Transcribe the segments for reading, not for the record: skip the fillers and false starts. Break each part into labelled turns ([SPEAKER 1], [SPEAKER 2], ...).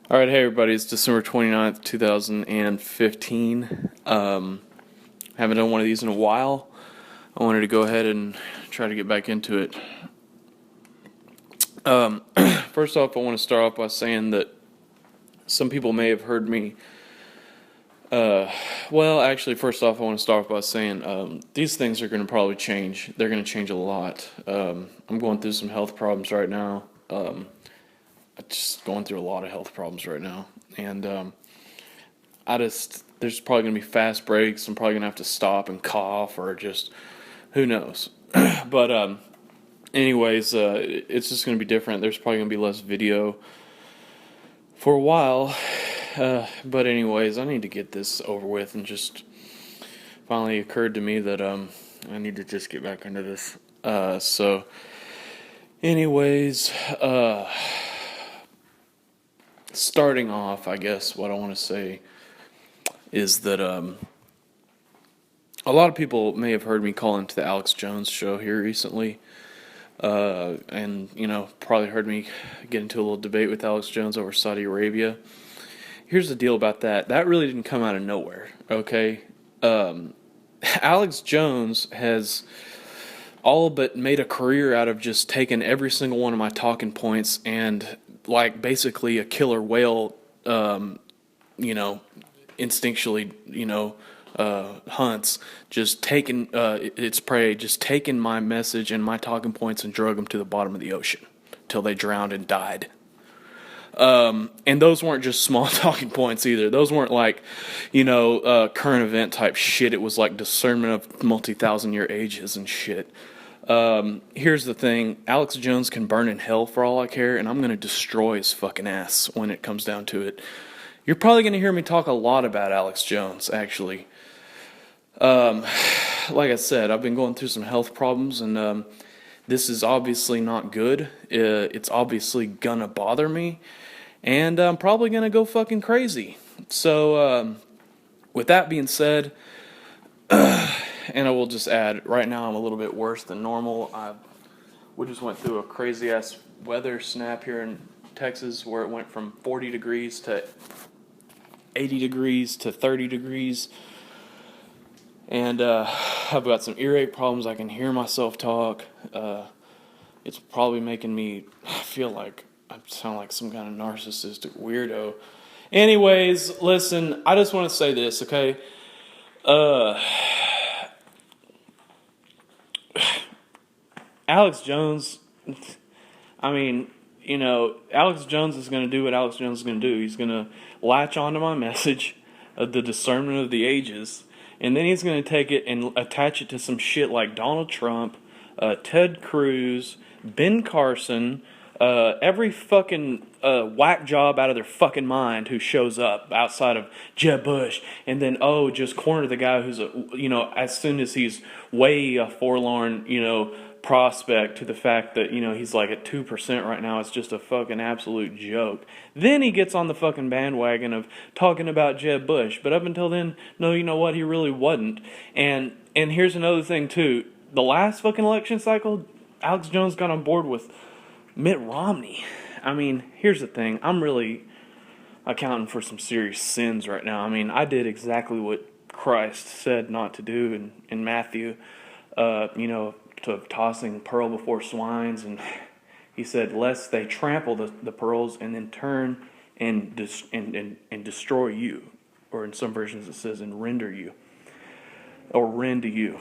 [SPEAKER 1] All right, hey everybody, it's December 29th, 2015. Haven't done one of these in a while. I wanted to go ahead and try to get back into it. First off, I want to start off by saying that some people may have heard me. First off, I want to start off by saying these things are going to probably change. They're going to change a lot. I'm going through some health problems right now. Just going through a lot of health problems right now. And there's probably going to be fast breaks. I'm probably going to have to stop and cough or just, who knows. But anyways, it's just going to be different. There's probably going to be less video for a while. But anyways, I need to get this over with, and just finally occurred to me that I need to just get back into this. Anyways, starting off, I guess what I want to say is that a lot of people may have heard me call into the Alex Jones show here recently, and probably heard me get into a little debate with Alex Jones over Saudi Arabia. Here's the deal about that. That really didn't come out of nowhere, okay? Alex Jones has all but made a career out of just taking every single one of my talking points and, like, basically a killer whale, instinctually, hunts, just taking its prey, just taking my message and my talking points and drug them to the bottom of the ocean till they drowned and died. And those weren't just small talking points either. Those weren't like, current event type shit. It was like discernment of multi-thousand year ages and shit. Here's the thing. Alex Jones can burn in hell for all I care, and I'm going to destroy his fucking ass when it comes down to it. You're probably going to hear me talk a lot about Alex Jones, actually. Like I said, I've been going through some health problems, and this is obviously not good. It's obviously gonna bother me, and I'm probably gonna go fucking crazy. So, with that being said, and I will just add, right now I'm a little bit worse than normal. We just went through a crazy ass weather snap here in Texas, where it went from 40 degrees to 80 degrees to 30 degrees. And I've got some earache problems. I can hear myself talk. It's probably making me feel like I sound like some kind of narcissistic weirdo. Anyways, listen, I just want to say this, okay? Alex Jones, Alex Jones is going to do what Alex Jones is going to do. He's going to latch onto my message of the discernment of the ages, and then he's going to take it and attach it to some shit like Donald Trump, Ted Cruz, Ben Carson, every fucking whack job out of their fucking mind who shows up outside of Jeb Bush, and then just corner the guy who's as soon as he's way a forlorn prospect to the fact that he's like at 2% right now. It's just a fucking absolute joke. Then he gets on the fucking bandwagon of talking about Jeb Bush, but up until then, no, you know what, he really wasn't. And here's another thing too. The last fucking election cycle, Alex Jones got on board with Mitt Romney. I mean, here's the thing. I'm really accounting for some serious sins right now. I mean, I did exactly what Christ said not to do in Matthew, to tossing pearl before swines. And he said, lest they trample the pearls and then turn and destroy you. Or in some versions it says, and render you. Or rend to you.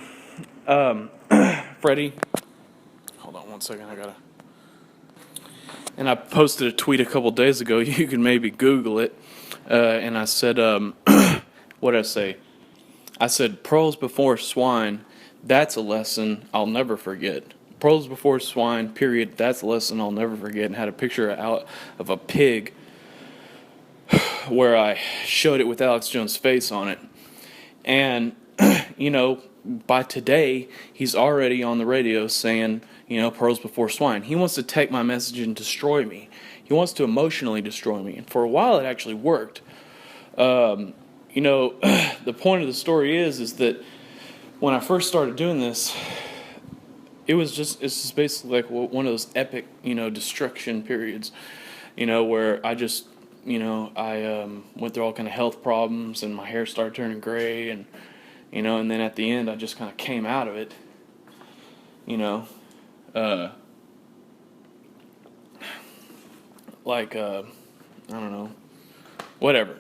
[SPEAKER 1] Freddie, hold on one second, and I posted a tweet a couple days ago. You can maybe Google it. And I said, what did I say? I said, pearls before swine, that's a lesson I'll never forget. Pearls before swine, period, that's a lesson I'll never forget. And had a picture of a pig where I showed it with Alex Jones' face on it. And, by today, he's already on the radio saying, pearls before swine. He wants to take my message and destroy me. He wants to emotionally destroy me. And for a while, it actually worked. The point of the story is that when I first started doing this, it's just basically like one of those epic, destruction periods, where I just I went through all kind of health problems, and my hair started turning gray, and and then at the end, I just kind of came out of it. You know, uh, I don't know, whatever.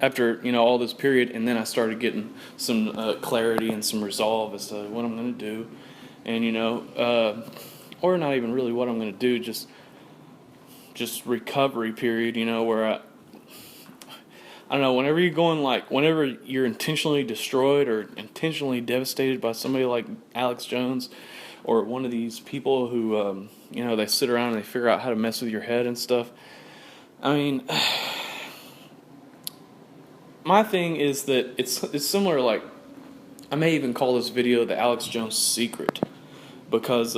[SPEAKER 1] After all this period, and then I started getting some clarity and some resolve as to what I'm going to do, and or not even really what I'm going to do, just recovery period. Where I don't know. Whenever you're intentionally destroyed or intentionally devastated by somebody like Alex Jones, or one of these people who they sit around and they figure out how to mess with your head and stuff. I mean, my thing is that it's similar. Like, I may even call this video the Alex Jones secret, because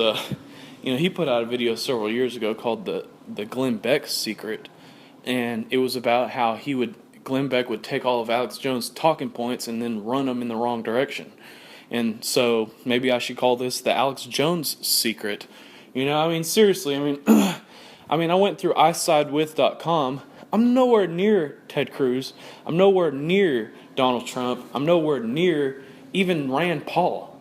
[SPEAKER 1] he put out a video several years ago called the Glenn Beck secret, and it was about how Glenn Beck would take all of Alex Jones' talking points and then run them in the wrong direction. And so maybe I should call this the Alex Jones secret. Seriously, I went through isidewith.com. I'm nowhere near Ted Cruz. I'm nowhere near Donald Trump. I'm nowhere near even Rand Paul,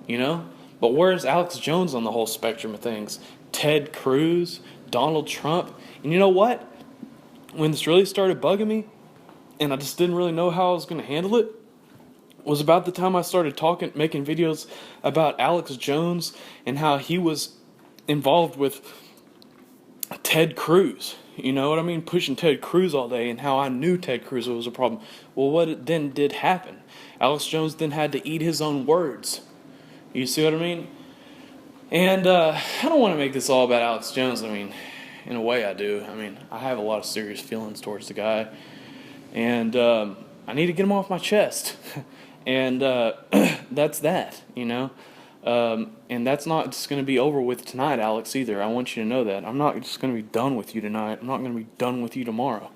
[SPEAKER 1] But where's Alex Jones on the whole spectrum of things? Ted Cruz, Donald Trump. And you know what? When this really started bugging me, and I just didn't really know how I was going to handle it, was about the time I started making videos about Alex Jones and how he was involved with Ted Cruz. You know what I mean? Pushing Ted Cruz all day, and how I knew Ted Cruz was a problem. Well, what then did happen? Alex Jones then had to eat his own words. You see what I mean? And I don't want to make this all about Alex Jones. In a way I do. I have a lot of serious feelings towards the guy. And I need to get him off my chest. And that's that, and that's not just going to be over with tonight, Alex, either. I want you to know that. I'm not just going to be done with you tonight. I'm not going to be done with you tomorrow.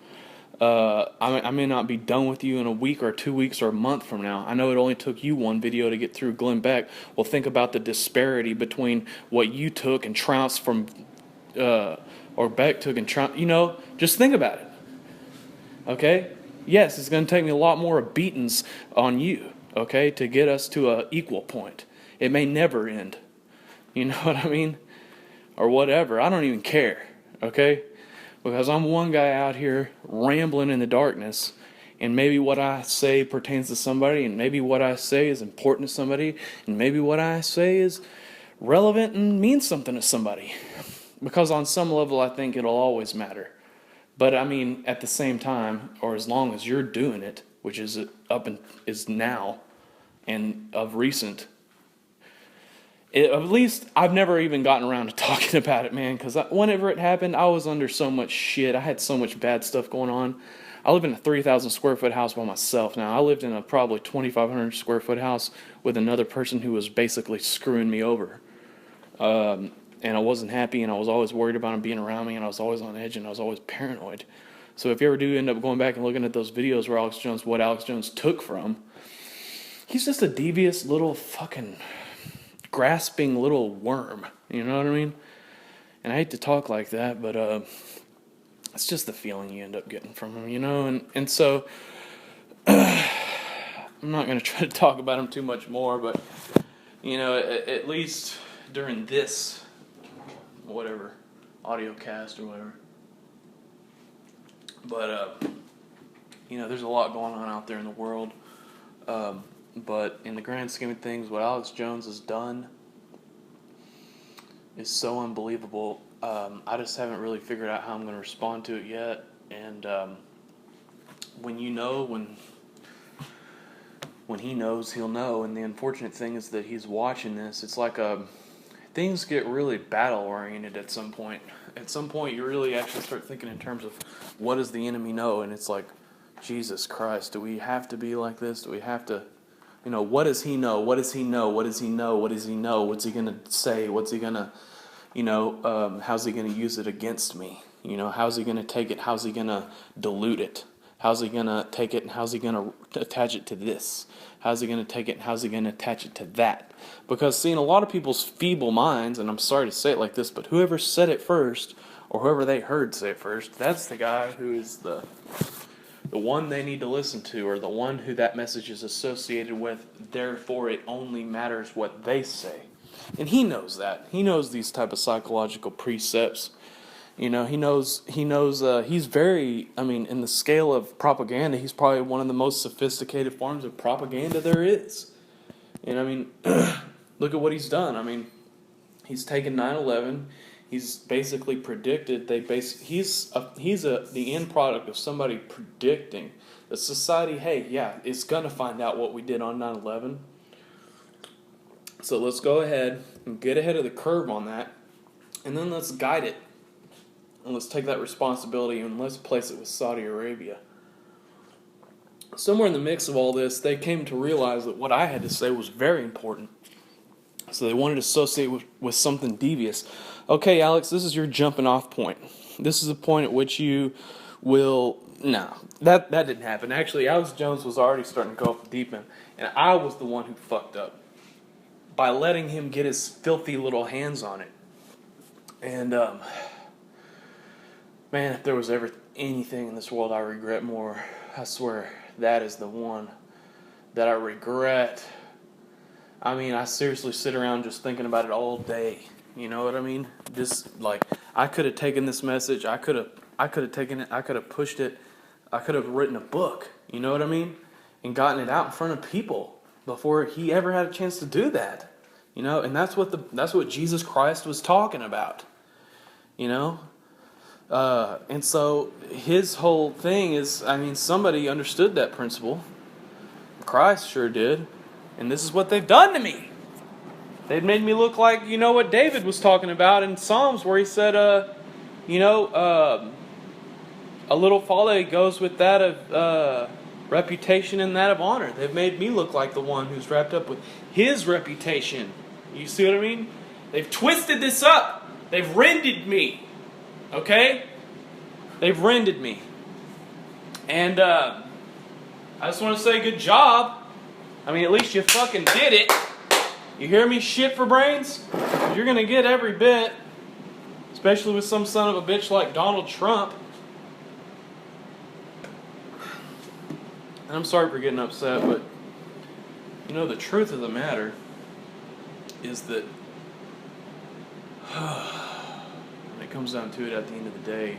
[SPEAKER 1] I may not be done with you in a week or 2 weeks or a month from now. I know it only took you one video to get through Glenn Beck. Well, think about the disparity between what you took and trounced from, or Beck took and trounced. Just think about it. Okay? Yes, it's going to take me a lot more beatings on you, okay, to get us to an equal point. It may never end. You know what I mean? Or whatever. I don't even care, okay? Because I'm one guy out here rambling in the darkness, and maybe what I say pertains to somebody, and maybe what I say is important to somebody, and maybe what I say is relevant and means something to somebody. Because on some level, I think it'll always matter. But at the same time, or as long as you're doing it, which is is now, and of recent, at least I've never even gotten around to talking about it, man. Because whenever it happened, I was under so much shit. I had so much bad stuff going on. I live in a 3,000 square foot house by myself now. I lived in a probably 2,500 square foot house with another person who was basically screwing me over. And I wasn't happy, and I was always worried about him being around me, and I was always on edge, and I was always paranoid. So if you ever do end up going back and looking at those videos where what Alex Jones took from, he's just a devious little fucking grasping little worm. You know what I mean? And I hate to talk like that, but it's just the feeling you end up getting from him, And so I'm not going to try to talk about him too much more, but at least during this whatever audio cast or whatever, but there's a lot going on out there in the world, but in the grand scheme of things, what Alex Jones has done is so unbelievable. I just haven't really figured out how I'm going to respond to it yet. And when he knows, he'll know. And the unfortunate thing is that he's watching this. It's like things get really battle-oriented at some point. At some point, you really actually start thinking in terms of what does the enemy know? And it's like, Jesus Christ, do we have to be like this? Do we have to, what does he know? What does he know? What does he know? What does he know? What's he going to say? What's he going to, how's he going to use it against me? How's he going to take it? How's he going to dilute it? How's he going to take it and how's he going to attach it to this? How's he going to take it and how's he going to attach it to that? Because seeing a lot of people's feeble minds, and I'm sorry to say it like this, but whoever said it first or whoever they heard say it first, that's the guy who is the one they need to listen to, or the one who that message is associated with. Therefore, it only matters what they say. And he knows that. He knows these type of psychological precepts. He knows, he's very, in the scale of propaganda, he's probably one of the most sophisticated forms of propaganda there is. And look at what he's done. He's taken 9/11. He's basically predicted. He's the end product of somebody predicting that society, hey, yeah, it's gonna find out what we did on 9/11. So let's go ahead and get ahead of the curve on that, and then let's guide it, and let's take that responsibility and let's place it with Saudi Arabia. Somewhere in the mix of all this, they came to realize that what I had to say was very important. So they wanted to associate with something devious. Okay, Alex, this is your jumping off point. This is the point at which you will... No, that didn't happen. Actually, Alex Jones was already starting to go off the deep end. And I was the one who fucked up by letting him get his filthy little hands on it. And, man, if there was ever anything in this world I regret more, I swear that is the one that I regret. I seriously sit around just thinking about it all day. You know what I mean? Just like, I could have taken this message, I could have taken it, I could have pushed it, I could have written a book, you know what I mean? And gotten it out in front of people before he ever had a chance to do that. And that's what Jesus Christ was talking about. And so his whole thing is, somebody understood that principle. Christ sure did. And this is what they've done to me. They've made me look like, what David was talking about in Psalms, where he said, a little folly goes with that of reputation and that of honor. They've made me look like the one who's wrapped up with his reputation. You see what I mean? They've twisted this up. They've rendered me. Okay? They've rendered me. And I just want to say good job. At least you fucking did it. You hear me, shit for brains? You're going to get every bit. Especially with some son of a bitch like Donald Trump. And I'm sorry for getting upset, but the truth of the matter is that when it comes down to it, at the end of the day,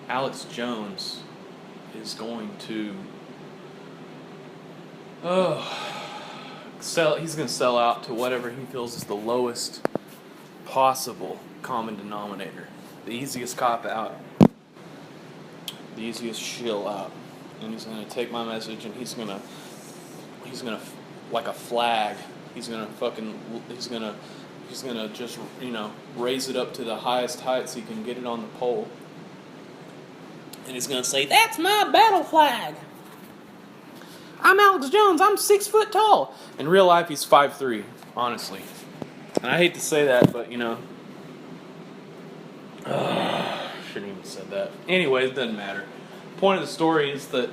[SPEAKER 1] Alex Jones is going to he's going to sell out to whatever he feels is the lowest possible common denominator, the easiest cop out, the easiest shill out. And he's going to take my message and he's going to like a flag, he's going to just raise it up to the highest heights he can get it on the pole. And he's going to say, "That's my battle flag. I'm Alex Jones. I'm 6 foot tall." In real life, he's 5'3", honestly. And I hate to say that, but shouldn't even said that. Anyway, it doesn't matter. The point of the story is that,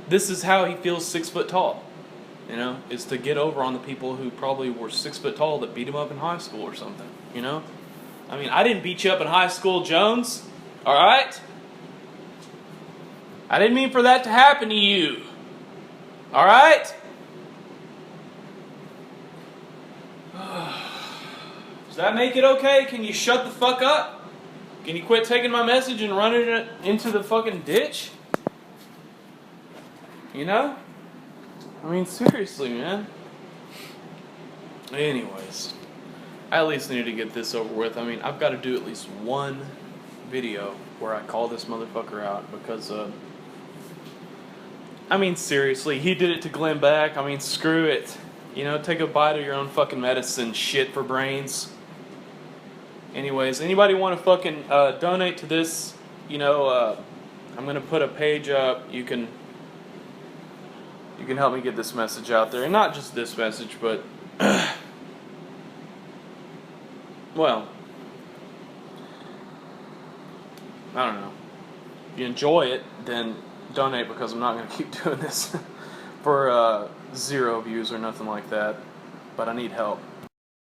[SPEAKER 1] this is how he feels 6 foot tall. Is to get over on the people who probably were 6 foot tall that beat him up in high school or something. I didn't beat you up in high school, Jones. All right? I didn't mean for that to happen to you. All right? Does that make it okay? Can you shut the fuck up? Can you quit taking my message and running it into the fucking ditch? Seriously, man. Anyways, I at least need to get this over with. I've got to do at least one video where I call this motherfucker out because, seriously, he did it to Glenn Beck. Screw it. Take a bite of your own fucking medicine, shit for brains. Anyways, anybody want to fucking donate to this? I'm going to put a page up. You can help me get this message out there. And not just this message, but well, I don't know. If you enjoy it, then donate, because I'm not going to keep doing this for 0 views or nothing like that, but I need help.